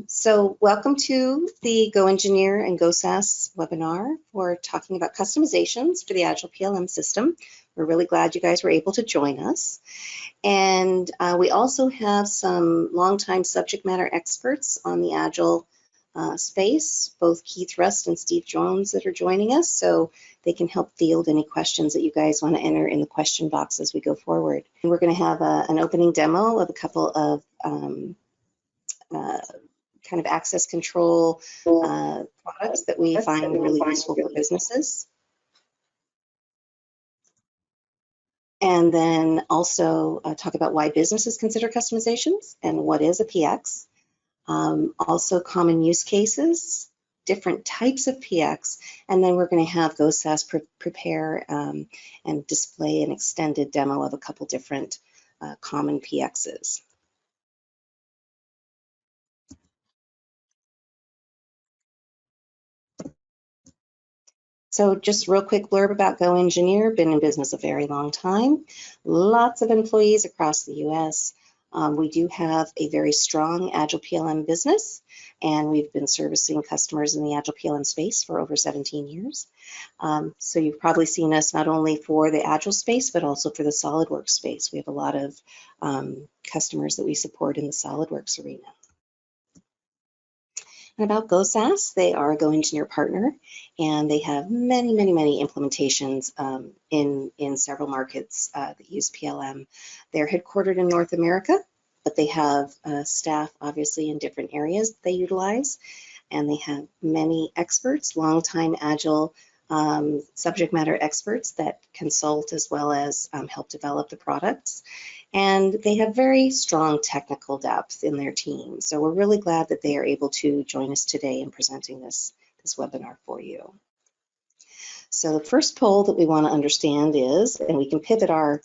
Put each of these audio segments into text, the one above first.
So welcome to the GoEngineer and GoSaaS webinar for talking about customizations for the Agile PLM system. We're really glad you guys were able to join us. And we also have some longtime subject matter experts on the Agile space, both Keith Rust and Steve Jones that are joining us, so they can help field any questions that you guys want to enter in the question box as we go forward. And we're going to have an opening demo of a couple of kind of access control products that we find really useful for businesses. And then also talk about why businesses consider customizations and what is a PX. Also common use cases, different types of PX, and then we're going to have GoSaaS prepare and display an extended demo of a couple different common PXs. So just real quick blurb about GoEngineer, been in business a very long time, lots of employees across the US. We do have a very strong Agile PLM business, and we've been servicing customers in the Agile PLM space for over 17 years. So you've probably seen us not only for the Agile space, but also for the SolidWorks space. We have a lot of customers that we support in the SolidWorks arena. And about GoSaaS, they are a GoEngineer partner, and they have many implementations in several markets that use PLM. They're headquartered in North America, but they have staff obviously in different areas that they utilize, and they have many experts, longtime Agile subject matter experts that consult as well as help develop the products. And they have very strong technical depth in their team. So we're really glad that they are able to join us today in presenting this webinar for you. So the first poll that we want to understand is, and we can pivot our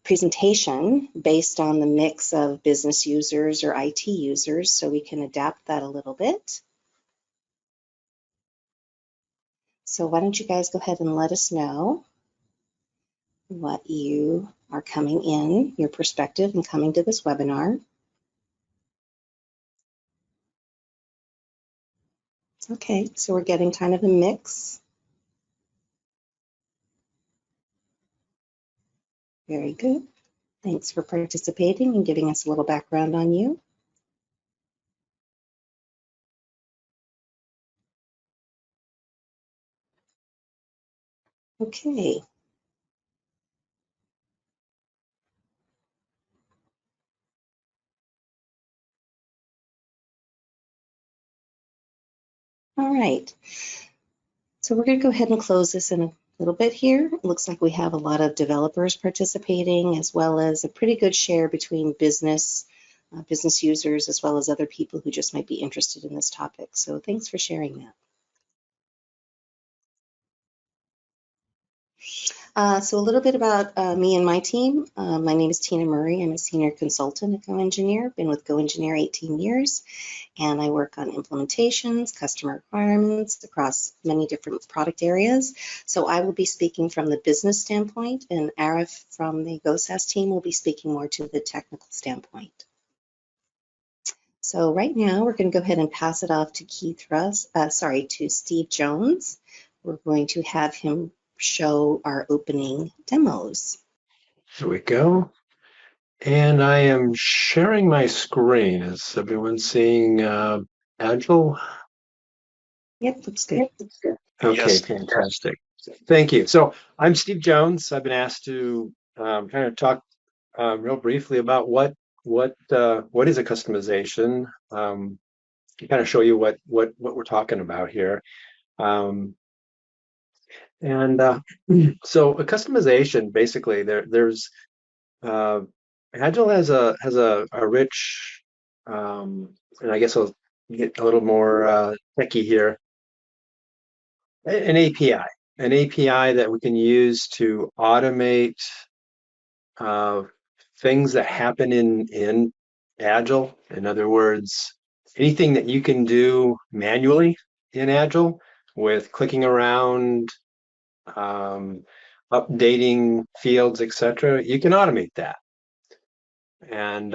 presentation based on the mix of business users or IT users, so we can adapt that a little bit. So why don't you guys go ahead and let us know what you are coming in, your perspective and coming to this webinar. Okay, so we're getting kind of a mix. Very good. Thanks for participating and giving us a little background on you. Okay. All right. So we're going to go ahead and close this in a little bit here. It looks like we have a lot of developers participating, as well as a pretty good share between business users, as well as other people who just might be interested in this topic. So thanks for sharing that. So a little bit about me and my team. My name is Tina Murray. I'm a senior consultant at GoEngineer. Been with GoEngineer 18 years, and I work on implementations, customer requirements across many different product areas. So I will be speaking from the business standpoint, and Arif from the GoSaaS team will be speaking more to the technical standpoint. So right now we're going to go ahead and pass it off to to Steve Jones. We're going to have him show our opening demos. Here we go. And I am sharing my screen. Is everyone seeing Agile? Yep, looks good. Okay, yes. Fantastic. Thank you. So I'm Steve Jones. I've been asked to kind of talk real briefly about what is a customization. Kind of show you what we're talking about here. So a customization, basically, there's Agile has a rich, and I guess I'll get a little more techie here. An API that we can use to automate things that happen in Agile. In other words, anything that you can do manually in Agile with clicking around, updating fields, etc., you can automate that. And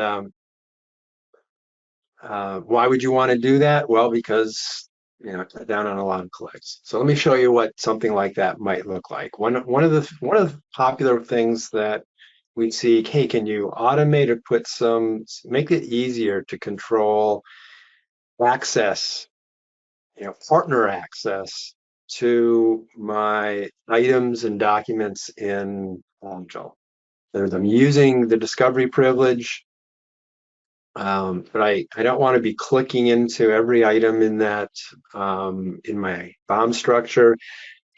why would you want to do that? Well, because cut down on a lot of clicks. So let me show you what something like that might look like. One of the popular things that we see, hey, can you automate or make it easier to control access, partner access to my items and documents in Agile. I'm using the discovery privilege, but I don't want to be clicking into every item in that in my BOM structure.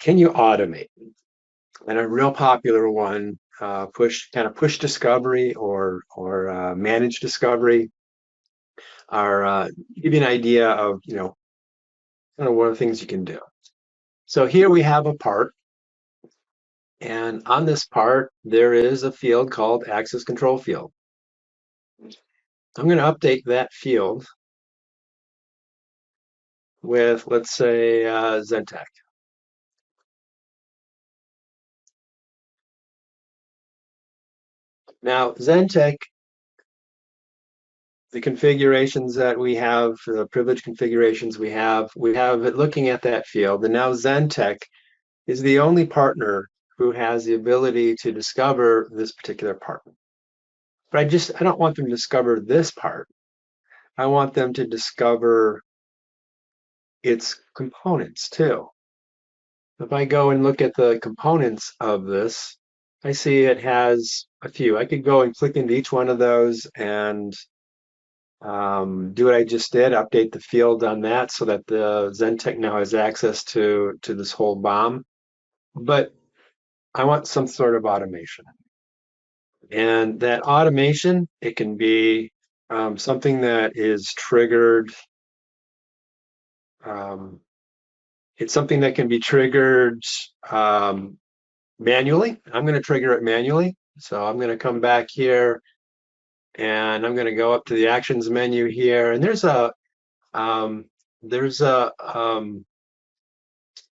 Can you automate? And a real popular one, push discovery or manage discovery, are give you an idea of kind of what are the things you can do. So here we have a part, and on this part there is a field called access control field. I'm going to update that field with, let's say, Zentek. Now, Zentek, the configurations that we have, the privilege configurations we have it looking at that field. And now Zentek is the only partner who has the ability to discover this particular part. But I don't want them to discover this part. I want them to discover its components too. If I go and look at the components of this, I see it has a few. I could go and click into each one of those and do what I just did, update the field on that so that the Zentek now has access to this whole BOM. But I want some sort of automation. And that automation, it can be something that is triggered. It's something that can be triggered manually. I'm going to trigger it manually. So I'm going to come back here and I'm going to go up to the actions menu here. And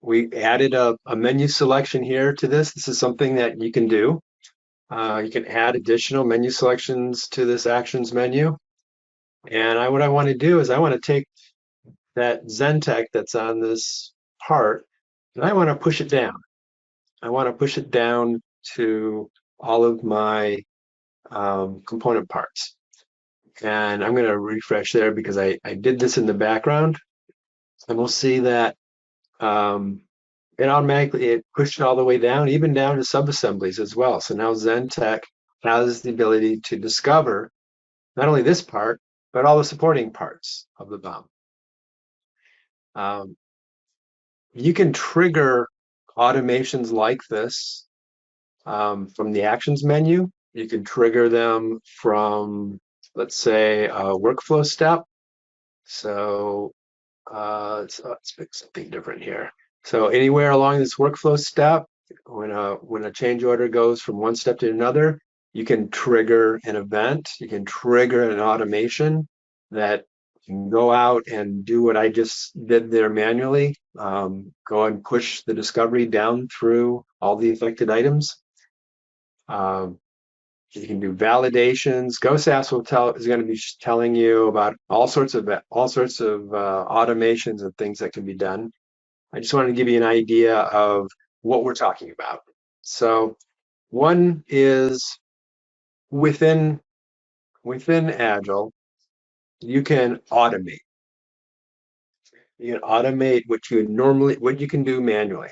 we added a menu selection here to this. This is something that you can do. You can add additional menu selections to this actions menu. And what I want to do is I want to take that Zentek that's on this part and I want to push it down. I want to push it down to all of my component parts. And I'm going to refresh there because I did this in the background. And we'll see that it pushed it all the way down, even down to subassemblies as well. So now Zentek has the ability to discover not only this part, but all the supporting parts of the BOM. You can trigger automations like this from the actions menu. You can trigger them from, let's say, a workflow step. So let's pick something different here. So anywhere along this workflow step, when a change order goes from one step to another, you can trigger an event. You can trigger an automation that can go out and do what I just did there manually. Go and push the discovery down through all the affected items. You can do validations. GoSaaS is going to be telling you about all sorts of automations and things that can be done. I just wanted to give you an idea of what we're talking about. So one is within Agile, you can automate. You can automate what you can do manually.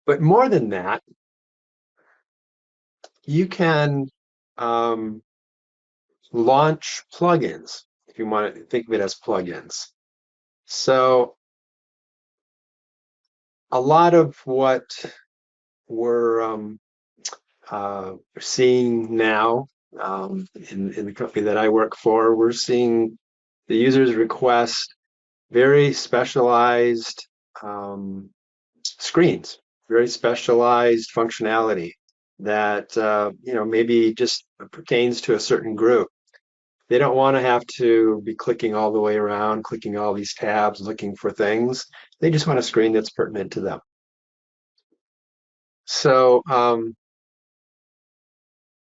But more than that, you can launch plugins if you want to think of it as plugins. So a lot of what we're seeing now in the company that I work for, we're seeing the users request very specialized screens, very specialized functionality that maybe just pertains to a certain group. They don't want to have to be clicking all the way around, clicking all these tabs, looking for things. They just want a screen that's pertinent to them. So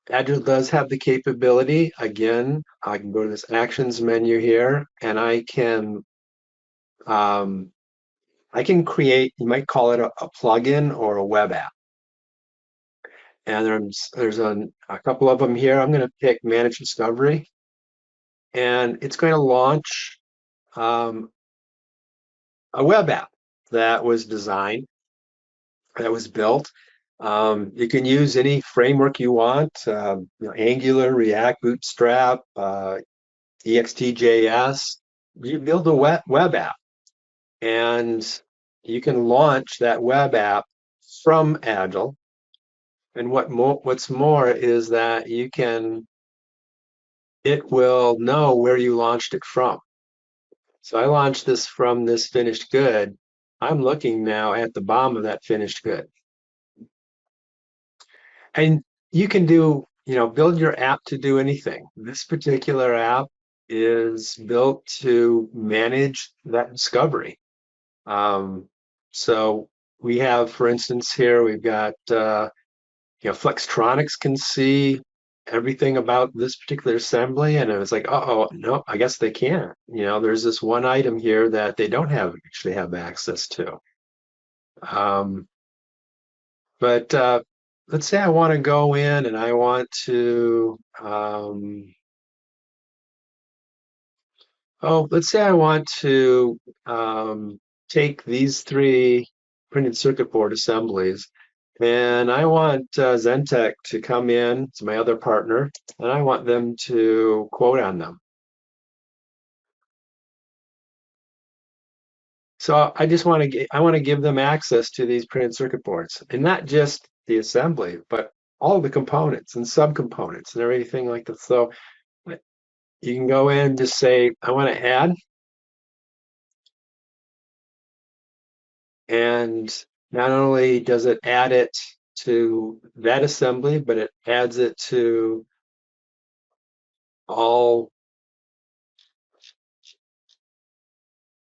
Agile does have the capability. Again, I can go to this actions menu here, and um, I can create. You might call it a plugin or a web app. And there's a couple of them here. I'm going to pick Manage Discovery, and it's going to launch um, a web app that was designed, that was built. You can use any framework you want, Angular, React, Bootstrap, EXTJS. You build a web app, and you can launch that web app from Agile. And what's more is that it will know where you launched it from. So I launched this from this finished good. I'm looking now at the bottom of that finished good. And you can build your app to do anything. This particular app is built to manage that discovery. Um, so we have, for instance, here we've got, Flextronics can see everything about this particular assembly, and it was like, oh, no, I guess they can't. There's this one item here that they don't actually have access to. Um, but let's say I want to go in and I want to, let's say I want to take these three printed circuit board assemblies, and I want Zentek to come in, it's my other partner, and I want them to quote on them. So I want to give them access to these printed circuit boards, and not just the assembly, but all the components and subcomponents and everything like that. So you can go in and just say, I want to add, and not only does it add it to that assembly, but it adds it to all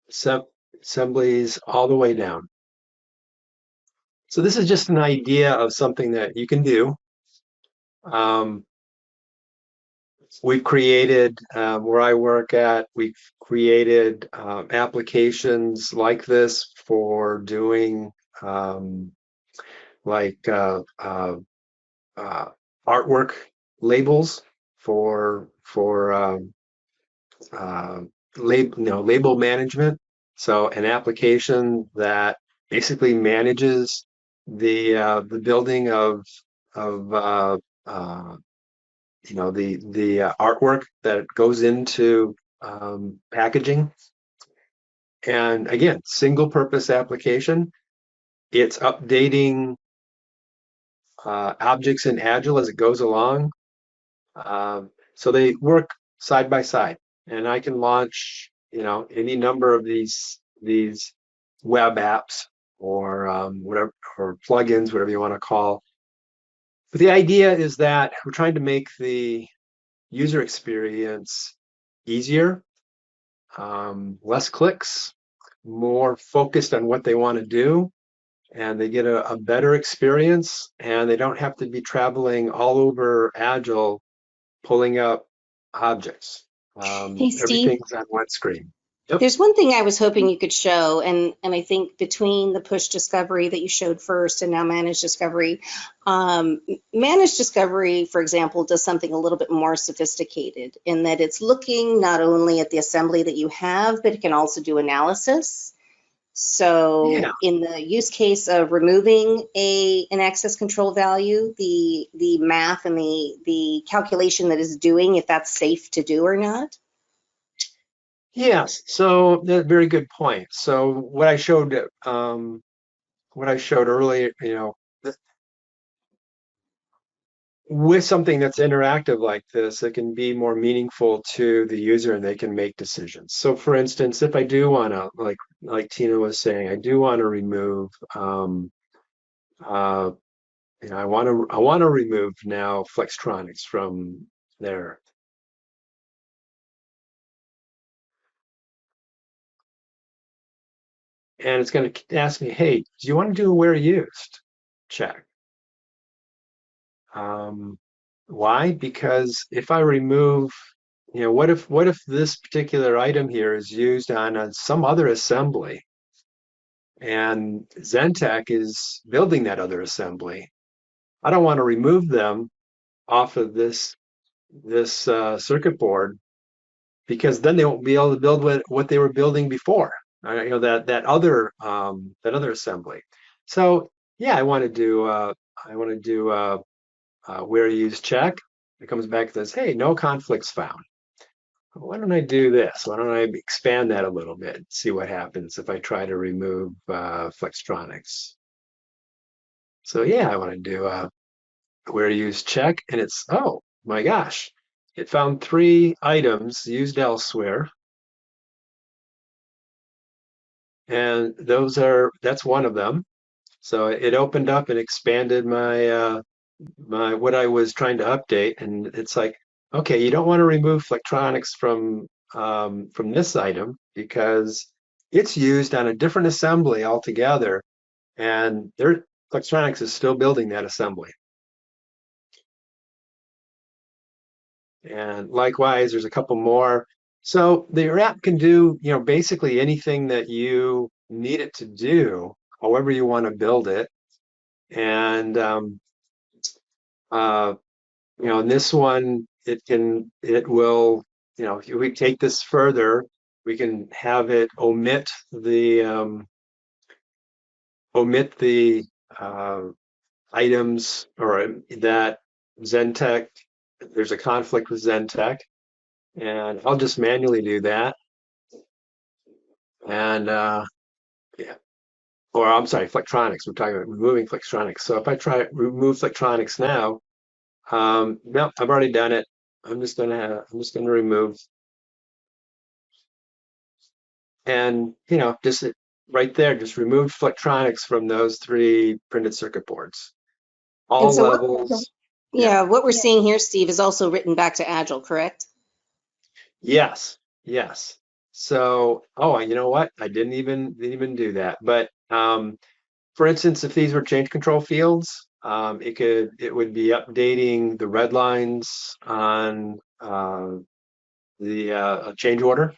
assemblies all the way down. So this is just an idea of something that you can do. Um, we've created, where I work at, we've created applications like this for doing like uh, artwork labels for uh, label management. So an application that basically manages the building of the artwork that goes into packaging. And again, single purpose application. It's updating objects in Agile as it goes along. So they work side by side, and I can launch, any number of these web apps or whatever, or plugins, whatever you want to call. But the idea is that we're trying to make the user experience easier, less clicks, more focused on what they want to do, and they get a better experience, and they don't have to be traveling all over Agile pulling up objects. Hey, Steve, Everything's on one screen. Yep. there's one thing I was hoping you could show, and I think between the push discovery that you showed first and now managed discovery, managed discovery, for example, does something a little bit more sophisticated in that it's looking not only at the assembly that you have, but it can also do analysis. Yeah. So in the use case of removing an access control value, the math and the calculation that is doing if that's safe to do or not. Yes. So very good point. So what I showed earlier, with something that's interactive like this, it can be more meaningful to the user and they can make decisions. So for instance, if I do want to, like Tina was saying, I do want to remove, uh, I want to remove now Flextronics from there. And it's going to ask me, hey, do you want to do a where used check? Why? Because if I remove, what if this particular item here is used on some other assembly, and Zentek is building that other assembly? I don't want to remove them off of this circuit board, because then they won't be able to build what they were building before. That other assembly. So yeah, I want to do where use check. It comes back and says, hey, no conflicts found. Why don't I do this? Why don't I expand that a little bit? See what happens if I try to remove Flextronics. So yeah, I want to do where use check, and it's, oh my gosh, it found 3 items used elsewhere, and that's one of them. So it opened up and expanded my what I was trying to update, and it's like, okay, you don't want to remove Flextronics from this item because it's used on a different assembly altogether, and Flextronics is still building that assembly. And likewise, there's a couple more. So your app can do, basically anything that you need it to do, however you want to build it. And uh, in this one, it will, if we take this further, we can have it omit the uh, items, or that Zentek, there's a conflict with Zentek, and I'll just manually do that. And yeah, or I'm sorry, Flextronics. We're talking about removing Flextronics. So if I try remove Flextronics now, no, I've already done it. I'm just gonna remove, and just right there, just remove Flextronics from those 3 printed circuit boards, And all so levels. Yeah. yeah, what we're seeing here, Steve, is also written back to Agile, correct? Yes. Yes. So, oh, you know what? I didn't even do that. But for instance, if these were change control fields, it would be updating the red lines on the change order.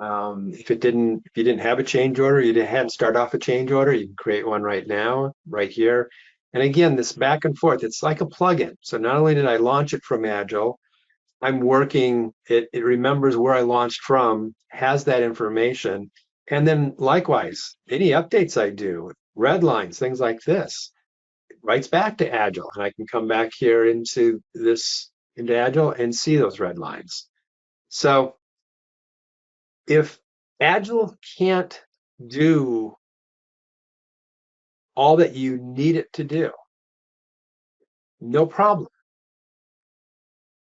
If you didn't have a change order, you hadn't start off a change order, you can create one right now, right here. And again, this back and forth, it's like a plugin. So not only did I launch it from Agile, it remembers where I launched from, has that information. And then likewise, any updates I do, red lines, things like this, it writes back to Agile. And I can come back here into Agile and see those red lines. So if Agile can't do all that you need it to do, no problem.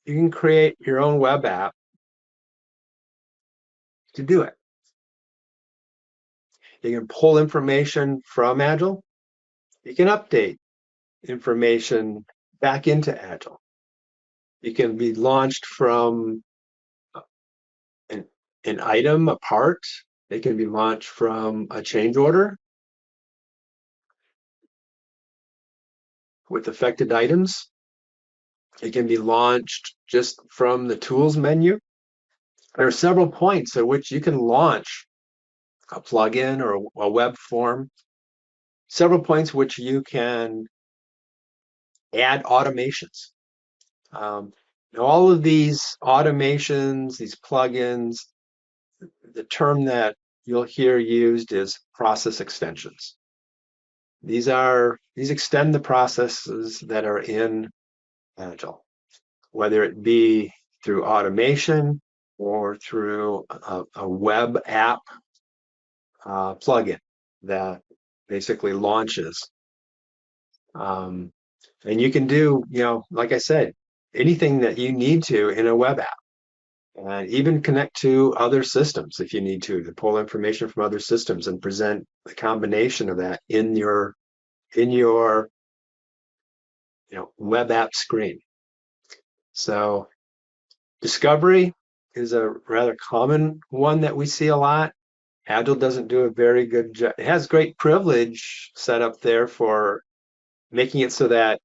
You can create your own web app to do it. You can pull information from Agile. You can update information back into Agile. It can be launched from an item, a part. It can be launched from a change order with affected items. It can be launched just from the tools menu. There are several points at which you can launch a plugin or a web form. Several points which you can add automations. All of these automations, these plugins, the term that you'll hear used is process extensions. These extend the processes that are in Agile, whether it be through automation or through a web app plugin that basically launches. And you can do, like I said, anything that you need to in a web app. And even connect to other systems if you need to pull information from other systems and present a combination of that in your web app screen. So discovery is a rather common one that we see a lot. Agile doesn't do a very good job. It has great privilege set up there for making it so that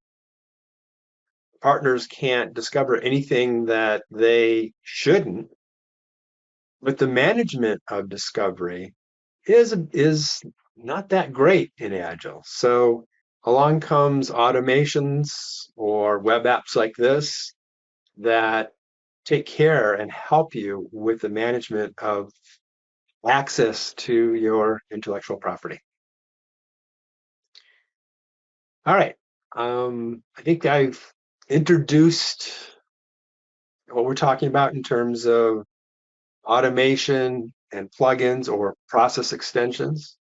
partners can't discover anything that they shouldn't, but the management of discovery is not that great in Agile. So along comes automations or web apps like this that take care and help you with the management of access to your intellectual property. All right. I think I've introduced what we're talking about in terms of automation and plugins or process extensions.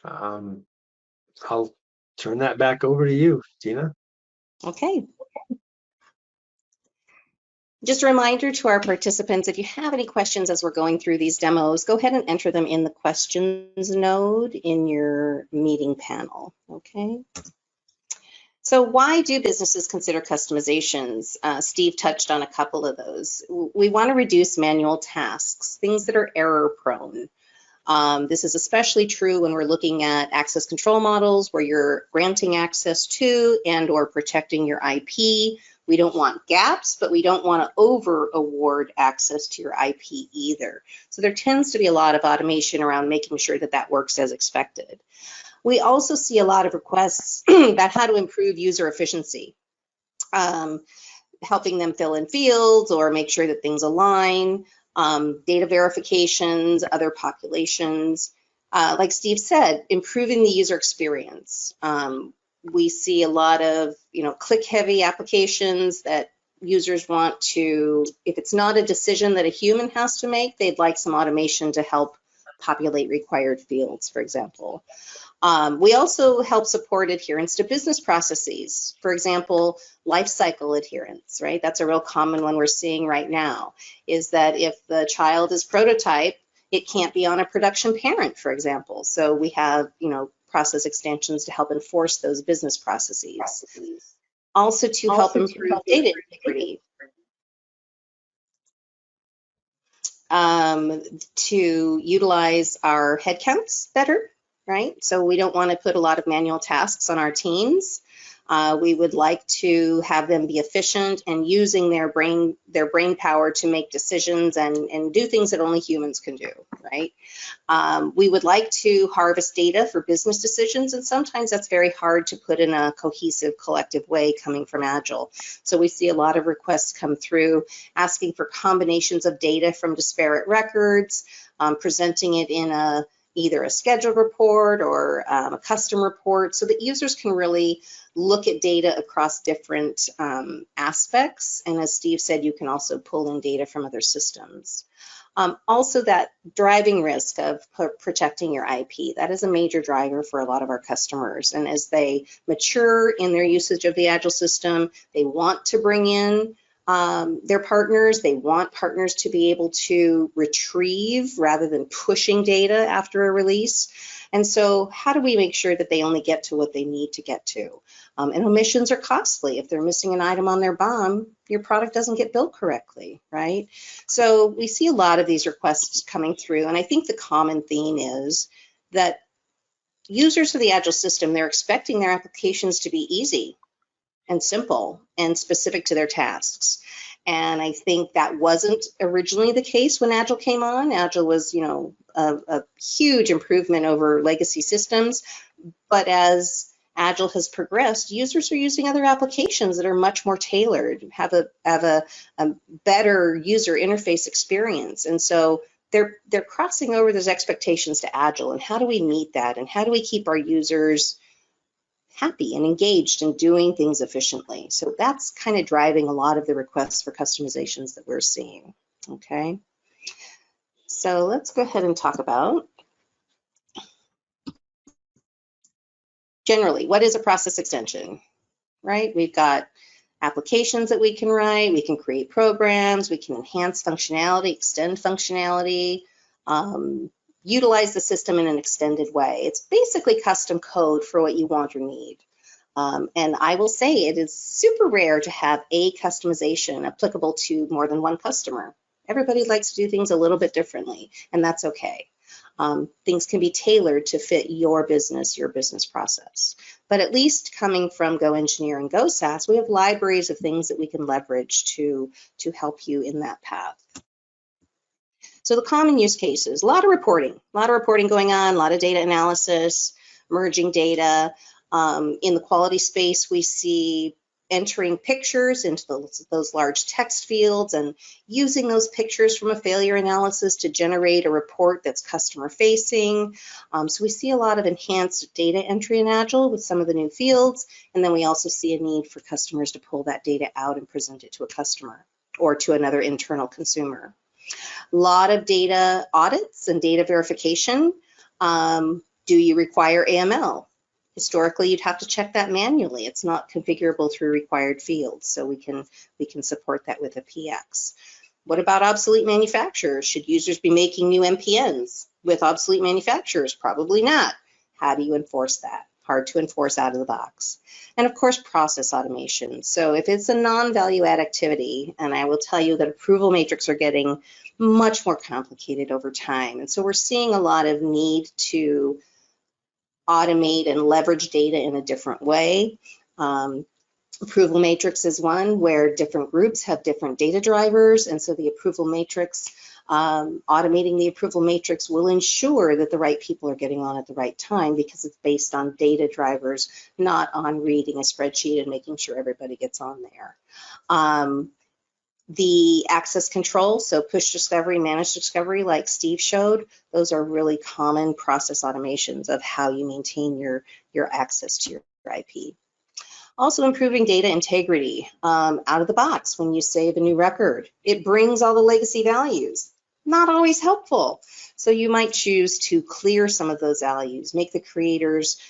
Um, I'll turn that back over to you, Tina. Okay. Just a reminder to our participants, if you have any questions as we're going through these demos, go ahead and enter them in the questions node in your meeting panel, okay? So why do businesses consider customizations? Steve touched on a couple of those. We want to reduce manual tasks, things that are error prone. This is especially true when we're looking at access control models where you're granting access to and or protecting your IP. We don't want gaps, but we don't want to over award access to your IP either. So there tends to be a lot of automation around making sure that that works as expected. We also see a lot of requests about how to improve user efficiency, helping them fill in fields or make sure that things align, data verifications, other populations. Like Steve said, improving the user experience. We see a lot of, click-heavy applications that users want to, if it's not a decision that a human has to make, they'd like some automation to help populate required fields, for example. We also help support adherence to business processes. For example, life cycle adherence, right? That's a real common one we're seeing right now, is that if the child is prototype, it can't be on a production parent, for example. So we have, process extensions to help enforce those business processes. Also to help improve data integrity. To utilize our headcounts better, right? So we don't want to put a lot of manual tasks on our teams. We would like to have them be efficient and using their brain power to make decisions and do things that only humans can do, right? We would like to harvest data for business decisions, and sometimes that's very hard to put in a cohesive, collective way coming from Agile. So we see a lot of requests come through asking for combinations of data from disparate records, presenting it in either a scheduled report or a custom report so that users can really look at data across different aspects. And as Steve said, you can also pull in data from other systems. Also that driving risk of protecting your IP, that is a major driver for a lot of our customers. And as they mature in their usage of the Agile system, they want to bring in their partners. They want partners to be able to retrieve rather than pushing data after a release. And so how do we make sure that they only get to what they need to get to? And omissions are costly. If they're missing an item on their BOM, your product doesn't get built correctly, right? So we see a lot of these requests coming through. And I think the common theme is that users of the Agile system, they're expecting their applications to be easy and simple and specific to their tasks. And I think that wasn't originally the case when Agile came on. Agile was, a huge improvement over legacy systems. But as Agile has progressed, users are using other applications that are much more tailored, have a better user interface experience. And so they're crossing over those expectations to Agile. And how do we meet that? And how do we keep our users happy and engaged in doing things efficiently? So that's kind of driving a lot of the requests for customizations that we're seeing, okay? So let's go ahead and talk about, generally, what is a process extension, right? We've got applications that we can write, we can create programs, we can enhance functionality, extend functionality, utilize the system in an extended way. It's basically custom code for what you want or need. And I will say it is super rare to have a customization applicable to more than one customer. Everybody likes to do things a little bit differently, and that's okay. Things can be tailored to fit your business process. But at least coming from GoEngineer and GoSaaS, we have libraries of things that we can leverage to help you in that path. So the common use cases, a lot of reporting going on, a lot of data analysis, merging data. In the quality space, we see entering pictures into those large text fields and using those pictures from a failure analysis to generate a report that's customer facing. So we see a lot of enhanced data entry in Agile with some of the new fields. And then we also see a need for customers to pull that data out and present it to a customer or to another internal consumer. A lot of data audits and data verification. Do you require AML? Historically, you'd have to check that manually. It's not configurable through required fields, so we can support that with a PX. What about obsolete manufacturers? Should users be making new MPNs with obsolete manufacturers? Probably not. How do you enforce that? Hard to enforce out of the box. And of course, process automation. So if it's a non-value add activity, and I will tell you that approval matrix are getting much more complicated over time. And so we're seeing a lot of need to automate and leverage data in a different way. Approval matrix is one where different groups have different data drivers, and so the approval matrix, automating the approval matrix will ensure that the right people are getting on at the right time because it's based on data drivers, not on reading a spreadsheet and making sure everybody gets on there. The access control, so push discovery, managed discovery, like Steve showed, those are really common process automations of how you maintain your access to your IP. Also improving data integrity out of the box. When you save a new record, it brings all the legacy values. Not always helpful. So you might choose to clear some of those values, make the creators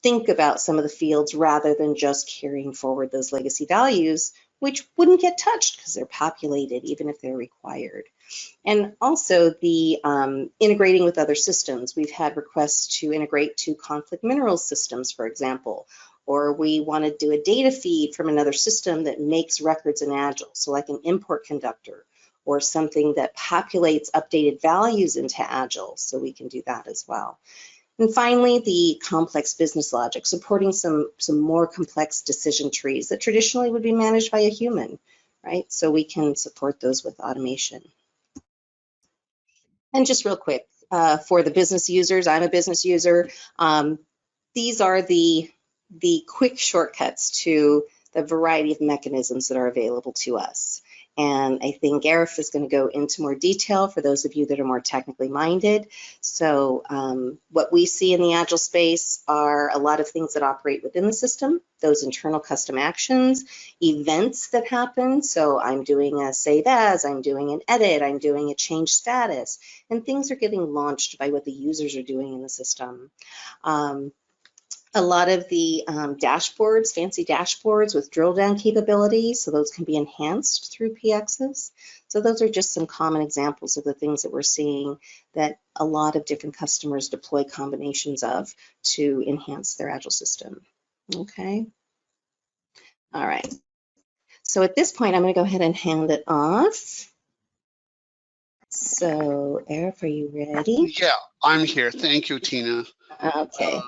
think about some of the fields rather than just carrying forward those legacy values, which wouldn't get touched because they're populated even if they're required. And also the integrating with other systems. We've had requests to integrate to conflict minerals systems, for example, or we want to do a data feed from another system that makes records in Agile, so like an import conductor or something that populates updated values into Agile, so we can do that as well. And finally, the complex business logic, supporting some more complex decision trees that traditionally would be managed by a human, right? So we can support those with automation. And just real quick, for the business users, I'm a business user. These are the quick shortcuts to the variety of mechanisms that are available to us. And I think Gareth is going to go into more detail for those of you that are more technically minded. So what we see in the Agile space are a lot of things that operate within the system, those internal custom actions, events that happen. So I'm doing a save as, I'm doing an edit, I'm doing a change status, and things are getting launched by what the users are doing in the system. A lot of the dashboards, fancy dashboards with drill down capabilities, so those can be enhanced through PXs. So those are just some common examples of the things that we're seeing that a lot of different customers deploy combinations of to enhance their Agile system. Okay. All right. So at this point, I'm going to go ahead and hand it off. So Eric, are you ready? Yeah, I'm here. Thank you, Tina. Okay.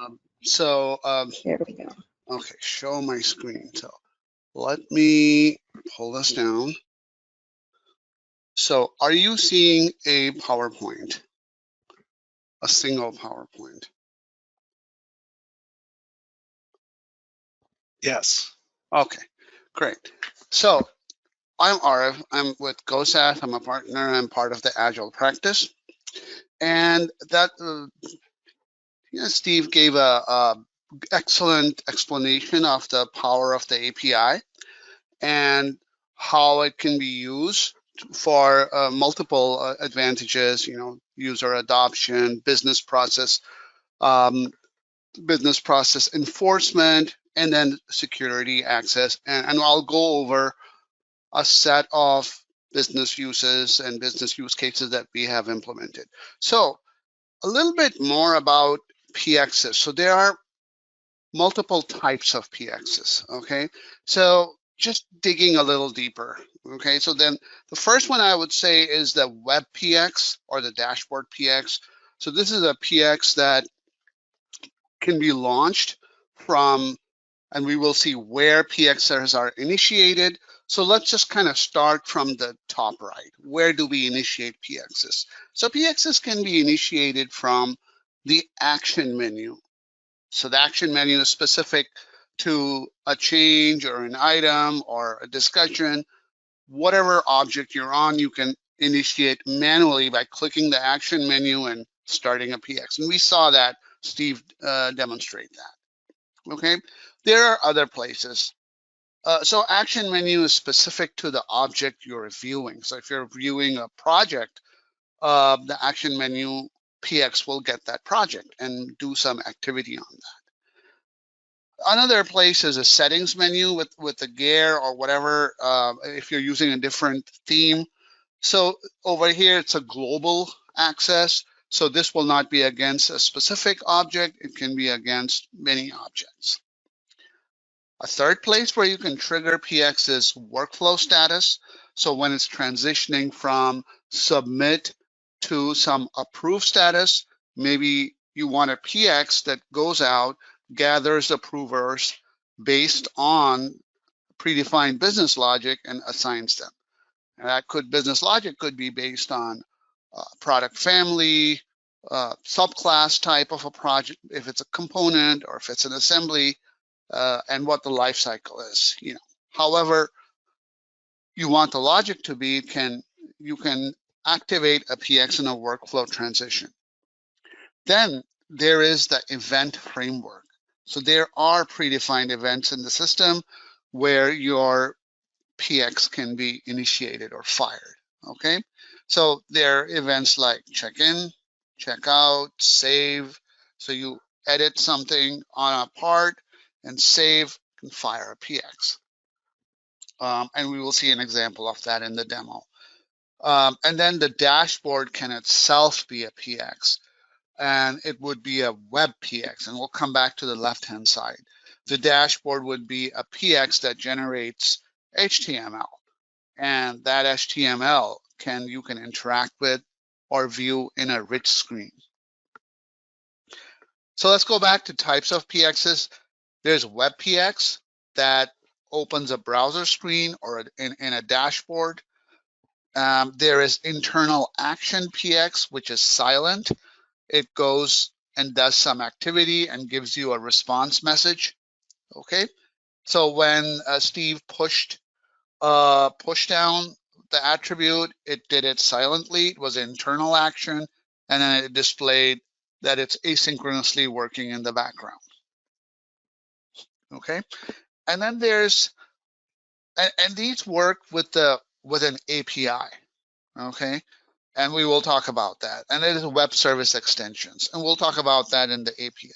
There we go. Okay, show my screen. So let me pull this down. So are you seeing a PowerPoint? A single PowerPoint? Yes. Okay, great. So I'm Arav. I'm with GoSaaS. I'm a partner. I'm part of the Agile practice. And that Steve gave a excellent explanation of the power of the API and how it can be used for multiple advantages, user adoption, business process enforcement, and then security access. And I'll go over a set of business uses and business use cases that we have implemented. So a little bit more about PXs. So there are multiple types of PXs, okay? So just digging a little deeper, okay? So then the first one I would say is the web PX or the dashboard PX. So this is a PX that can be launched from, and we will see where PXs are initiated. So let's just kind of start from the top right. Where do we initiate PXs? So PXs can be initiated from the action menu. So the action menu is specific to a change or an item or a discussion. Whatever object you're on, you can initiate manually by clicking the action menu and starting a PX. And we saw that Steve demonstrate that. Okay, there are other places. So action menu is specific to the object you're viewing. So if you're viewing a project, the action menu PX will get that project and do some activity on that. Another place is a settings menu with the gear or whatever, if you're using a different theme. So over here, it's a global access. So this will not be against a specific object. It can be against many objects. A third place where you can trigger PX is workflow status. So when it's transitioning from submit to some approved status, maybe you want a PX that goes out, gathers approvers based on predefined business logic and assigns them. And that business logic could be based on product family, subclass type of a project, if it's a component or if it's an assembly, and what the life cycle is. However you want the logic to be, you can activate a PX in a workflow transition. Then there is the event framework. So there are predefined events in the system where your PX can be initiated or fired. Okay, so there are events like check-in, check-out, save. So you edit something on a part and save and fire a PX. And we will see an example of that in the demo. And then the dashboard can itself be a PX, and it would be a web PX, and we'll come back to the left-hand side. The dashboard would be a PX that generates HTML, and that HTML you can interact with or view in a rich screen. So let's go back to types of PXs. There's web PX that opens a browser screen or in a dashboard. There is internal action PX, which is silent. It goes and does some activity and gives you a response message. Okay, so when Steve pushed down the attribute, it did it silently. It was internal action, and then it displayed that it's asynchronously working in the background. Okay, and then there's and these work with an API. Okay, and we will talk about that. And it is web service extensions, and we'll talk about that in the API.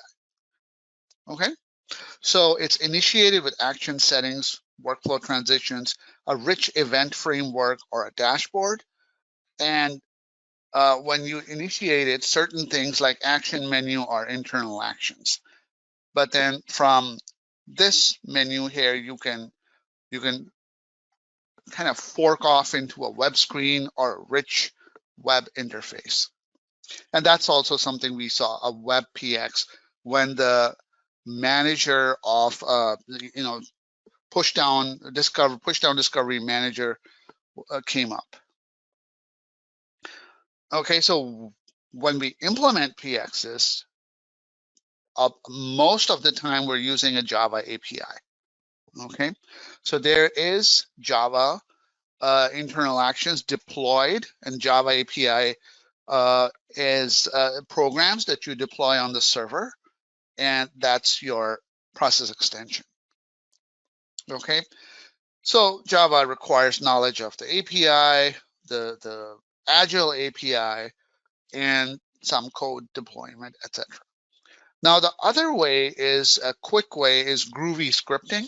Okay, so it's initiated with action settings, workflow transitions, a rich event framework, or a dashboard. And when you initiate it, certain things like action menu are internal actions. But then from this menu here, you can kind of fork off into a web screen or a rich web interface. And that's also something we saw, a web PX, when the manager of push down discovery manager came up. Okay, so when we implement PXs, most of the time we're using a Java API. Okay, so there is Java internal actions deployed, and Java API is programs that you deploy on the server, and that's your process extension. Okay, so Java requires knowledge of the API, the Agile API, and some code deployment, etc. Now, the other way is a quick way is Groovy scripting.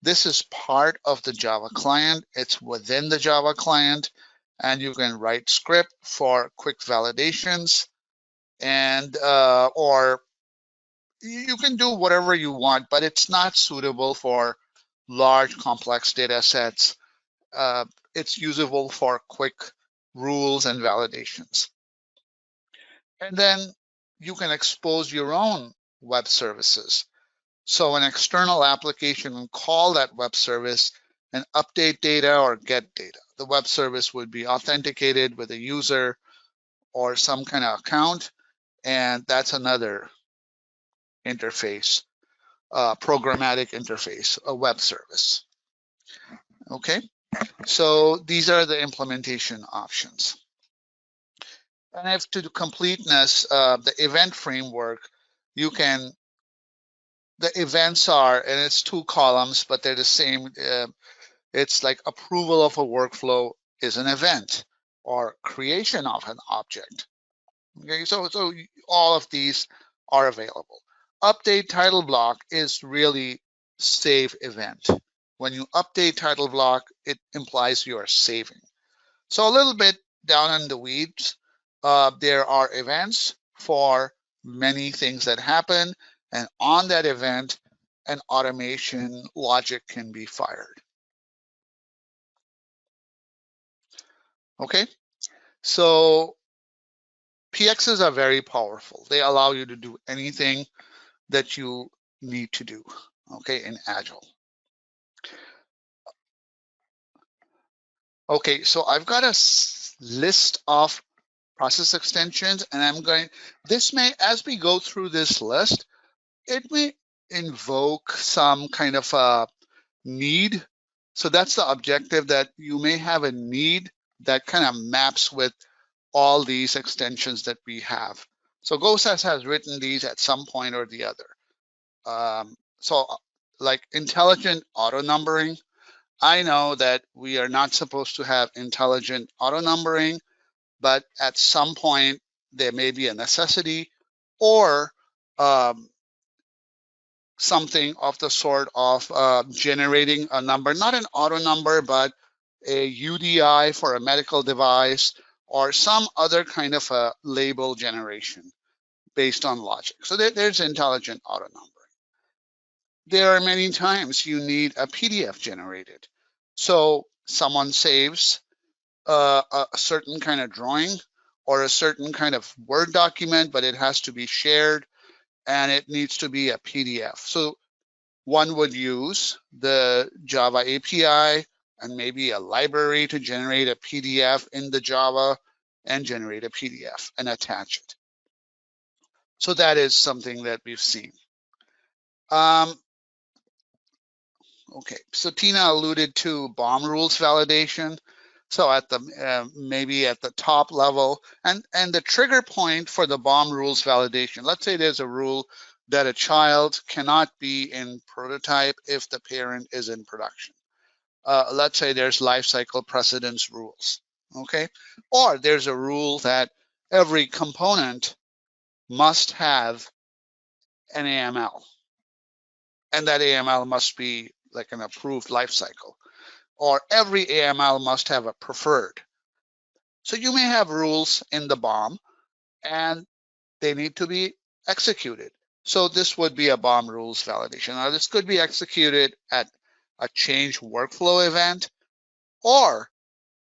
This is part of the Java client. It's within the Java client, and you can write script for quick validations, and or you can do whatever you want, but it's not suitable for large complex data sets. It's usable for quick rules and validations. And then you can expose your own web services. So an external application will call that web service and update data or get data. The web service would be authenticated with a user or some kind of account, and that's another interface, programmatic interface, a web service. Okay, so these are the implementation options. And if to completeness, the event framework, you can, the events are, and it's 2 columns, but they're the same. It's like approval of a workflow is an event, or creation of an object. Okay, so all of these are available. Update title block is really save event. When you update title block, it implies you are saving. So a little bit down in the weeds, there are events for many things that happen, and on that event, an automation logic can be fired. Okay, so PXs are very powerful. They allow you to do anything that you need to do, okay, in Agile. Okay, so I've got a list of process extensions, and I'm going, this may, as we go through this list, it may invoke some kind of a need. So that's the objective, that you may have a need that kind of maps with all these extensions that we have. So GoSaaS has written these at some point or the other. So like intelligent auto numbering, I know that we are not supposed to have intelligent auto numbering, but at some point there may be a necessity, or something of the sort of generating a number, not an auto number, but a UDI for a medical device, or some other kind of a label generation based on logic. So there's intelligent auto numbering. There are many times you need a PDF generated. So someone saves a certain kind of drawing or a certain kind of Word document, but it has to be shared and it needs to be a PDF. So one would use the Java API and maybe a library to generate a PDF in the Java and generate a PDF and attach it. So that is something that we've seen. Okay, so Tina alluded to BOM rules validation. So at the maybe at the top level, and the trigger point for the BOM rules validation, let's say there's a rule that a child cannot be in prototype if the parent is in production. Let's say there's life cycle precedence rules, okay? Or there's a rule that every component must have an AML, and that AML must be like an approved life cycle, or every AML must have a preferred. So you may have rules in the BOM and they need to be executed. So this would be a BOM rules validation. Now this could be executed at a change workflow event or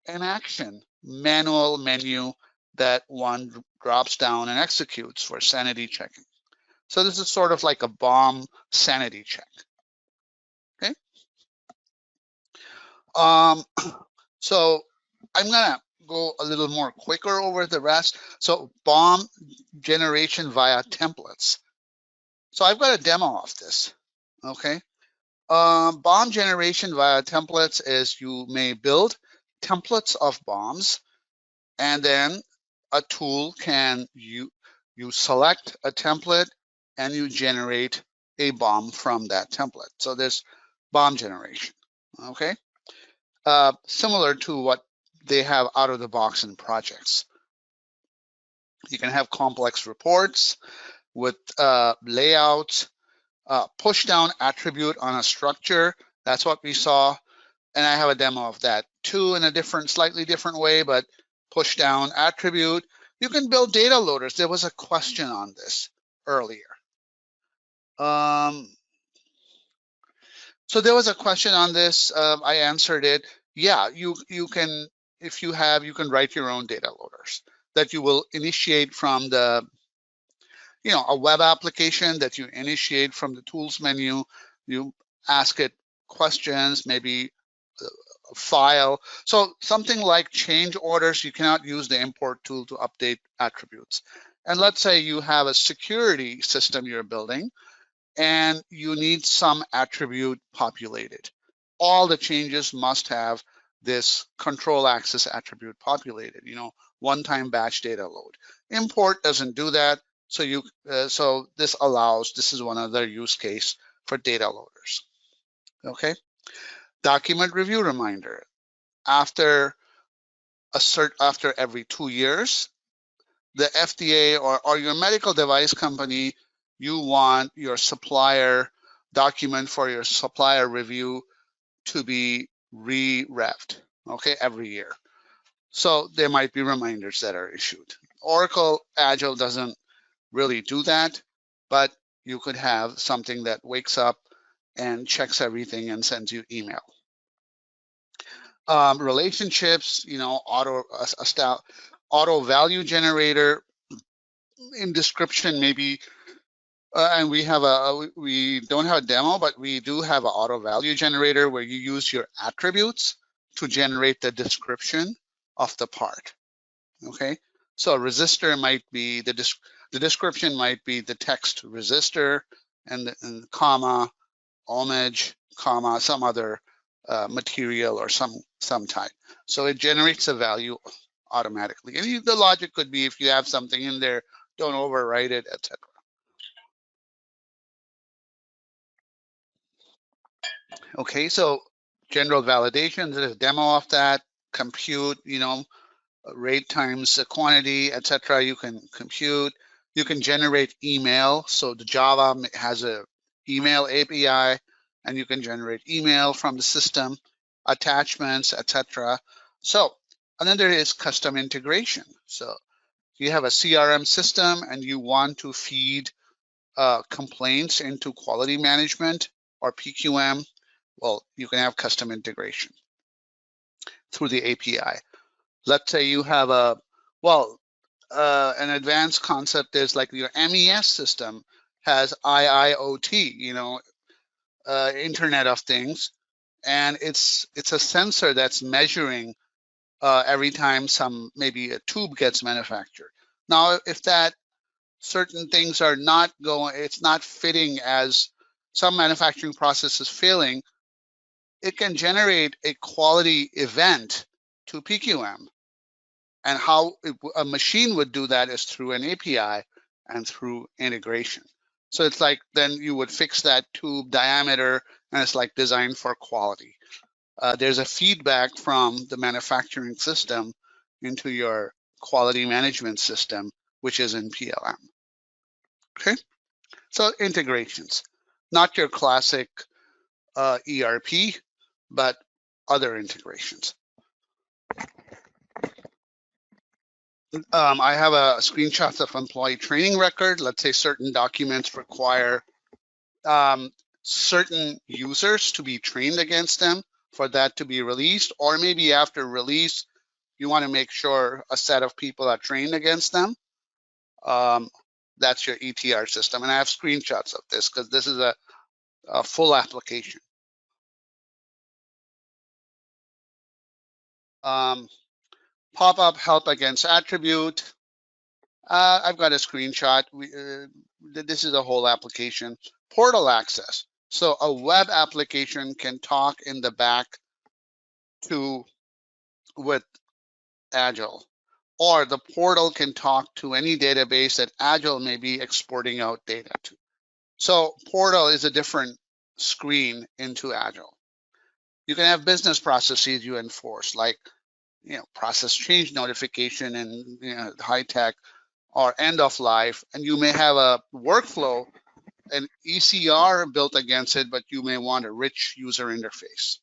an action manual menu that one drops down and executes for sanity checking. So this is sort of like a BOM sanity check. Okay. So I'm gonna go a little more quicker over the rest. So BOM generation via templates. So I've got a demo of this, okay? BOM generation via templates is you may build templates of BOMs, and then a tool can, you select a template and you generate a BOM from that template. So there's BOM generation, okay? Similar to what they have out of the box in projects. You can have complex reports with layouts, push down attribute on a structure. That's what we saw. And I have a demo of that too in a slightly different way, but push down attribute. You can build data loaders. There was a question on this earlier. So there was a question on this. I answered it. Yeah, you can, if you have, you can write your own data loaders. that you will initiate from the, a web application that you initiate from the tools menu. You ask it questions, maybe a file. So something like change orders, you cannot use the import tool to update attributes. And let's say you have a security system you're building and you need some attribute populated. All the changes must have this control access attribute populated, one-time batch data load. Import doesn't do that, so this is one other use case for data loaders. Okay, document review reminder. After every 2 years, the FDA or your medical device company, you want your supplier document for your supplier review to be re-revved, okay, every year. So there might be reminders that are issued. Oracle Agile doesn't really do that, but you could have something that wakes up and checks everything and sends you email. Relationships, auto value generator in description maybe, and we don't have a demo, but we do have an auto value generator where you use your attributes to generate the description of the part. Okay, so a resistor might be the description might be the text resistor and comma ohmage comma some other material or some type. So it generates a value automatically. And the logic could be if you have something in there, don't overwrite it, etc. Okay, so general validation, there's a demo of that. Compute, rate times the quantity, etc. You can compute. You can generate email. So the Java has a email API, and you can generate email from the system, attachments, etc. So, and then there is custom integration. So you have a CRM system and you want to feed complaints into quality management or PQM. Well, you can have custom integration through the API. Let's say you have an advanced concept is like your MES system has IIoT, Internet of Things, and it's a sensor that's measuring every time maybe a tube gets manufactured. Now, if that certain things are not going, it's not fitting as some manufacturing process is failing, it can generate a quality event to PQM. And how a machine would do that is through an API and through integration. So it's like then you would fix that tube diameter and it's like designed for quality. There's a feedback from the manufacturing system into your quality management system, which is in PLM. Okay, so integrations, not your classic ERP, but other integrations. I have a screenshot of employee training record. Let's say certain documents require certain users to be trained against them for that to be released, or maybe after release, you want to make sure a set of people are trained against them. That's your ETR system. And I have screenshots of this because this is a full application. Pop-up help against attribute. I've got a screenshot. This is a whole application. Portal access. So a web application can talk in the back with Agile, or the portal can talk to any database that Agile may be exporting out data to. So portal is a different screen into Agile. You can have business processes you enforce, like process change notification and high tech, or end of life, and you may have a workflow, an ECR built against it, but you may want a rich user interface.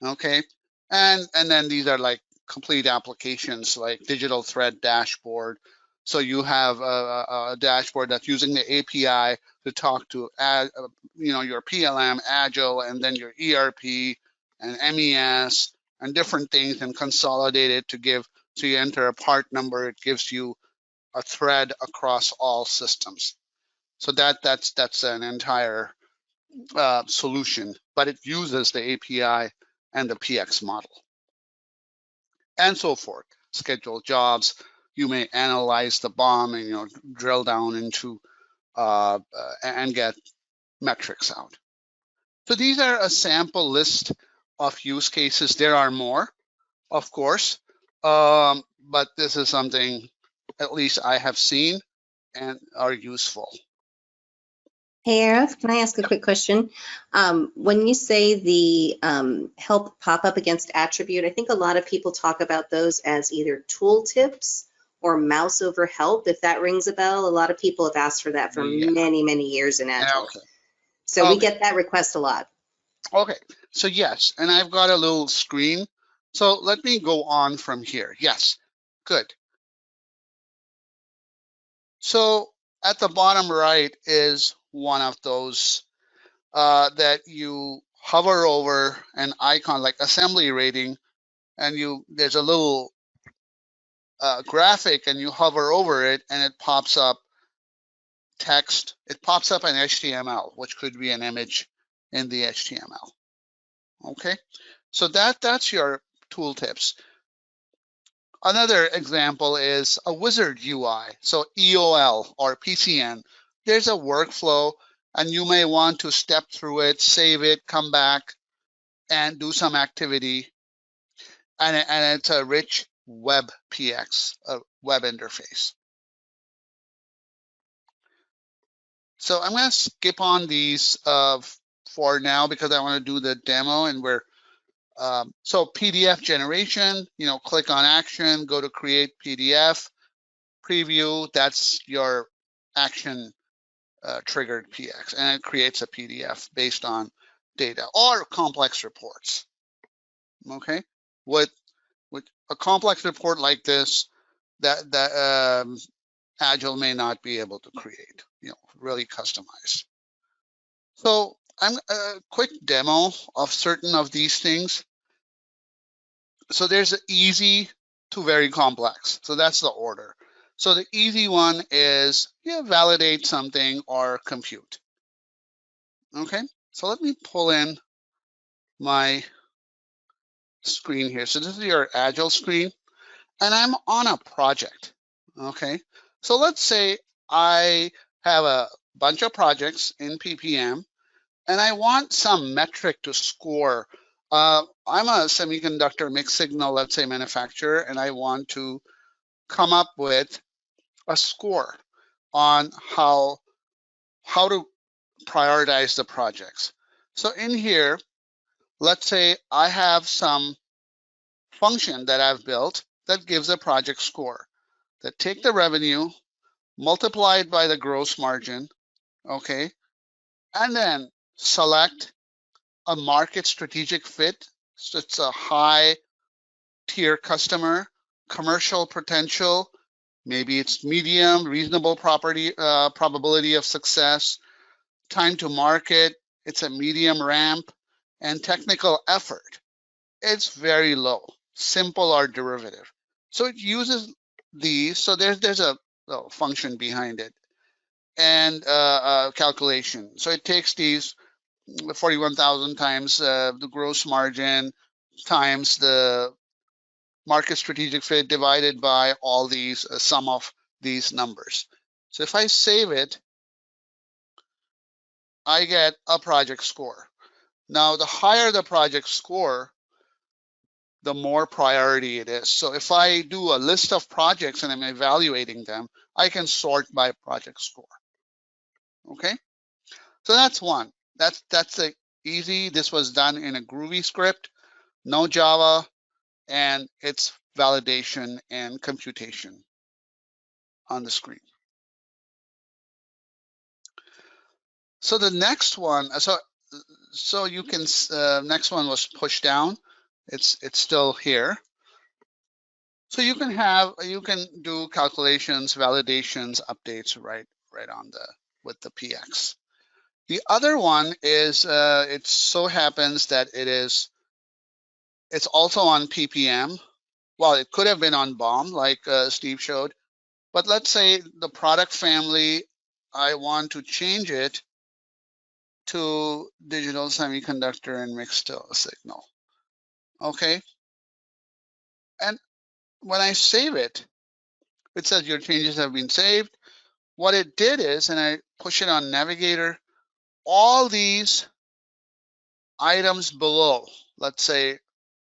Okay, and then these are like complete applications like digital thread dashboard. So you have a dashboard that's using the API to talk to your PLM, Agile, and then your ERP and MES and different things, and consolidate it to give So you enter a part number, it gives you a thread across all systems. So that's an entire solution, but it uses the API and the PX model, and so forth. Schedule jobs. You may analyze the BOM and drill down into and get metrics out. So these are a sample list of use cases. There are more, of course, but this is something at least I have seen and are useful. Hey, Arif, can I ask a quick question? When you say the help pop up against attribute, I think a lot of people talk about those as either tooltips or mouse over help. If that rings a bell, a lot of people have asked for that for many, many years in Agile. Okay. So we get that request a lot. Okay, so yes, and I've got a little screen. So let me go on from here. Yes, good. So at the bottom right is one of those that you hover over an icon like assembly rating, and there's a little graphic, and you hover over it, and it pops up text. It pops up an HTML, which could be an image in the HTML. Okay, so that's your tooltips. Another example is a wizard UI. So EOL or PCN, there's a workflow, and you may want to step through it, save it, come back, and do some activity. And it's a rich web PX, a web interface. So I'm going to skip on these for now because I want to do the demo, and so PDF generation, click on action, go to create PDF, preview, that's your action triggered PX, and it creates a PDF based on data or complex reports. Okay, with a complex report like this, that Agile may not be able to create, really customize. So I'm a quick demo of certain of these things. So there's an easy to very complex. So that's the order. So the easy one is validate something or compute. Okay, so let me pull in my screen here. So this is your Agile screen, and I'm on a project. Okay, so let's say I have a bunch of projects in PPM, and I want some metric to score. I'm a semiconductor mixed signal, let's say, manufacturer, and I want to come up with a score on how to prioritize the projects. So in here, let's say I have some function that I've built that gives a project score, that take the revenue, multiply it by the gross margin, okay, and then select a market strategic fit. So it's a high tier customer, commercial potential, maybe it's medium, reasonable probability of success, time to market, it's a medium ramp, and technical effort, it's very low, simple or derivative. So it uses these, so there's a function behind it, and calculation. So it takes these 41,000 times the gross margin times the market strategic fit divided by all these sum of these numbers. So if I save it, I get a project score. Now, the higher the project score, the more priority it is. So if I do a list of projects and I'm evaluating them, I can sort by project score. Okay, so that's one. That's easy. This was done in a Groovy script, no Java, and it's validation and computation on the screen. So the next one, so you can, next one was push down. It's still here. So you can do calculations, validations, updates right on with the PX. The other one is it so happens that it's also on PPM, well, it could have been on BOM like Steve showed, but let's say the product family, I want to change it to digital semiconductor and mixed signal. Okay. And when I save it, it says your changes have been saved. What it did is, and I push it on Navigator, all these items below, let's say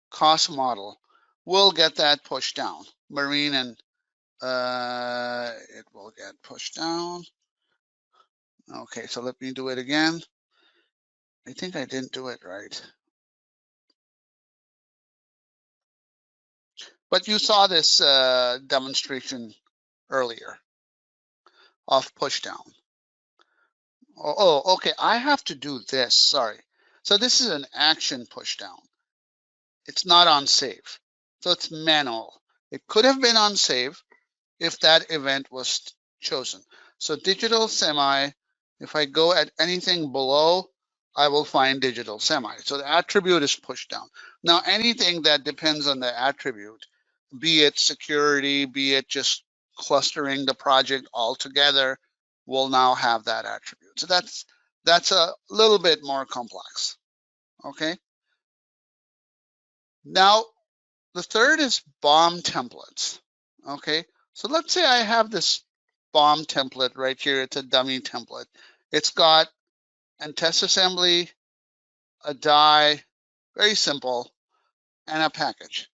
cost model, will get that pushed down. Marine and it will get pushed down. Okay, so let me do it again. I think I didn't do it right. But you saw this demonstration earlier of push down. Oh, okay, I have to do this, sorry. So this is an action push down. It's not on save, so it's manual. It could have been on save if that event was chosen. So digital semi, if I go at anything below, I will find digital semi. So the attribute is pushed down. Now anything that depends on the attribute, be it security, be it just clustering the project all together, will now have that attribute. So that's a little bit more complex. Okay. Now the third is BOM templates. Okay, so let's say I have this BOM template right here. It's a dummy template. It's got a test assembly, a die, very simple, and a package.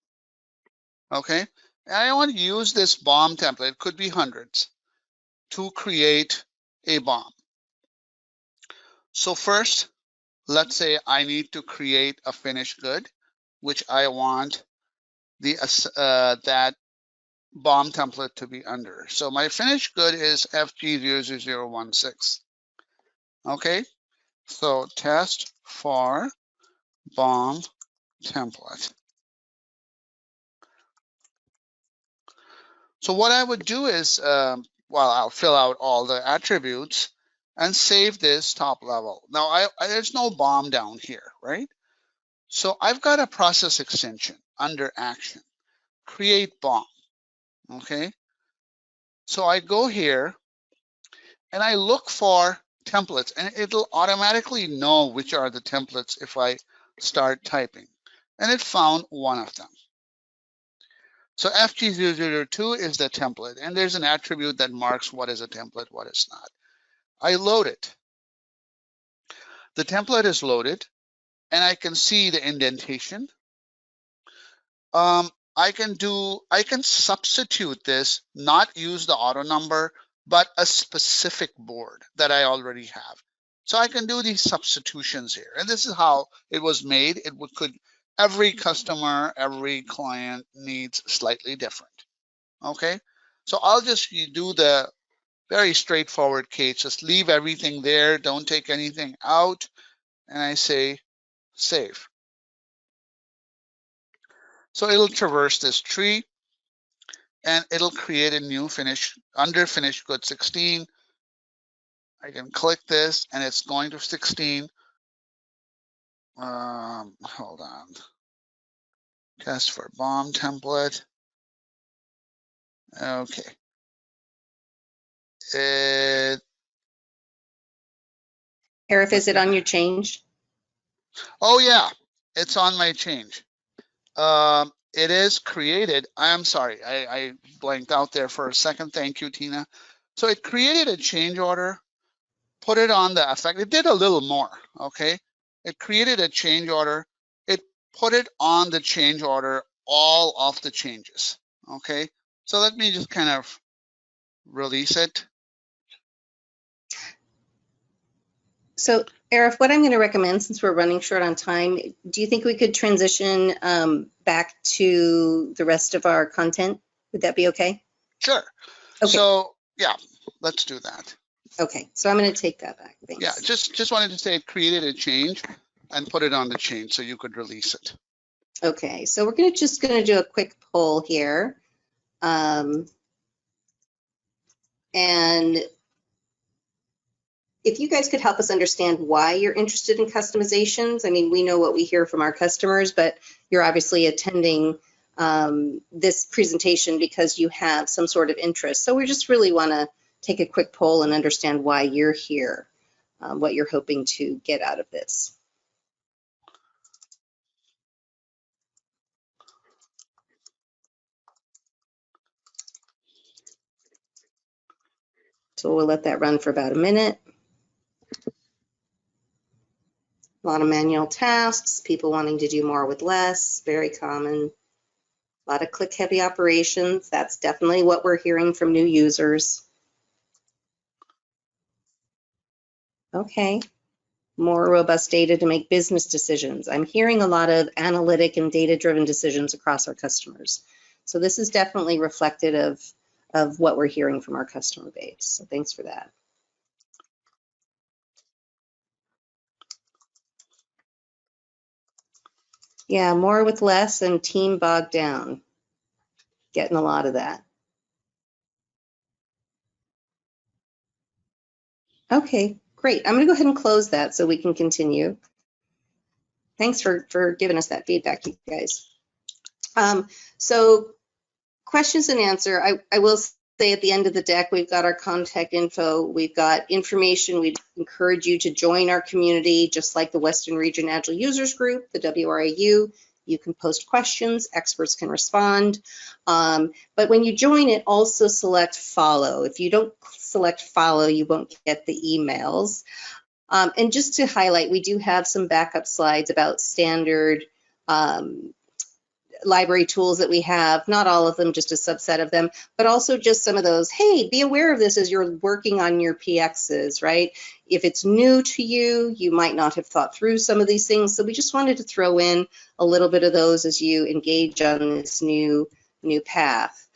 Okay, and I want to use this BOM template, it could be hundreds, to create a BOM. So first, let's say I need to create a finished good, which I want the that BOM template to be under. So my finished good is FG00016. Okay, so test for BOM template. So what I would do is, well, I'll fill out all the attributes and save this top level. Now, there's no BOM down here, right? So I've got a process extension under action, create BOM, okay? So I go here and I look for templates, and it'll automatically know which are the templates if I start typing. And it found one of them. So FG002 is the template, and there's an attribute that marks what is a template, what is not. I load it. The template is loaded, and I can see the indentation. I can substitute this, not use the auto number, but a specific board that I already have. So I can do these substitutions here. And this is how it was made. Every customer, every client needs slightly different. Okay, so I'll just do the very straightforward case. Just leave everything there. Don't take anything out. And I say save. So it'll traverse this tree and it'll create a new under finished good 16. I can click this and it's going to 16. Hold on. Test for BOM template. Okay. Arif, is it on your change? Oh yeah, it's on my change. It is created. I'm sorry, I blanked out there for a second. Thank you, Tina. So it created a change order, put it on the effect. It did a little more, okay? It created a change order. It put it on the change order, all of the changes, okay? So let me just kind of release it. So Arif, what I'm going to recommend, since we're running short on time, do you think we could transition back to the rest of our content? Would that be okay? Sure. Okay. So yeah, let's do that. Okay, so I'm going to take that back. Thanks. Yeah, just wanted to say it created a change and put it on the change so you could release it. Okay, so we're just going to do a quick poll here. And if you guys could help us understand why you're interested in customizations. I mean, we know what we hear from our customers, but you're obviously attending this presentation because you have some sort of interest. So we just really want to take a quick poll and understand why you're here, what you're hoping to get out of this. So we'll let that run for about a minute. A lot of manual tasks, people wanting to do more with less, very common. A lot of click-heavy operations, that's definitely what we're hearing from new users. Okay, more robust data to make business decisions. I'm hearing a lot of analytic and data-driven decisions across our customers. So this is definitely reflective of what we're hearing from our customer base. So thanks for that. Yeah, more with less and team bogged down. Getting a lot of that. Okay, great. I'm going to go ahead and close that so we can continue. Thanks for giving us that feedback, you guys. So questions and answer. I will say at the end of the deck, we've got our contact info. We've got information. We encourage you to join our community, just like the Western Region Agile Users Group, the WRAU. You can post questions, experts can respond. But when you join it, also select follow. If you don't select follow, you won't get the emails. And just to highlight, we do have some backup slides about standard library tools that we have, not all of them, just a subset of them, but also just some of those, hey, be aware of this as you're working on your PXs, right? If it's new to you, you might not have thought through some of these things. So we just wanted to throw in a little bit of those as you engage on this new path.